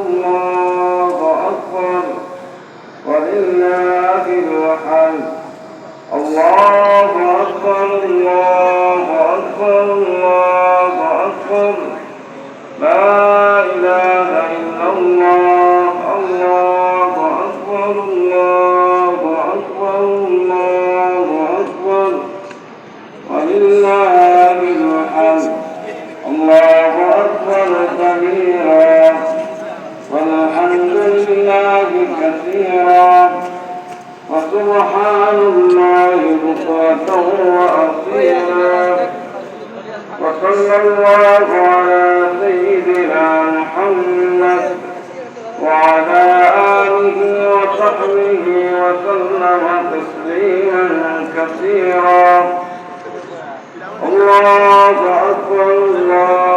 الله أكبر ولله الحمد. الله أكبر الله أكبر الله أكبر لا إله إلا الله. الله أكبر الله أكبر الله أكبر ولله الحمد. الله أكبر كبيرا والحمد لله كثيرا وسبحان الله بكرة وأصيلا. وصلى الله على سيدنا محمد وعلى آله وصحبه وسلم تسليما كثيرا. الله أكبر الله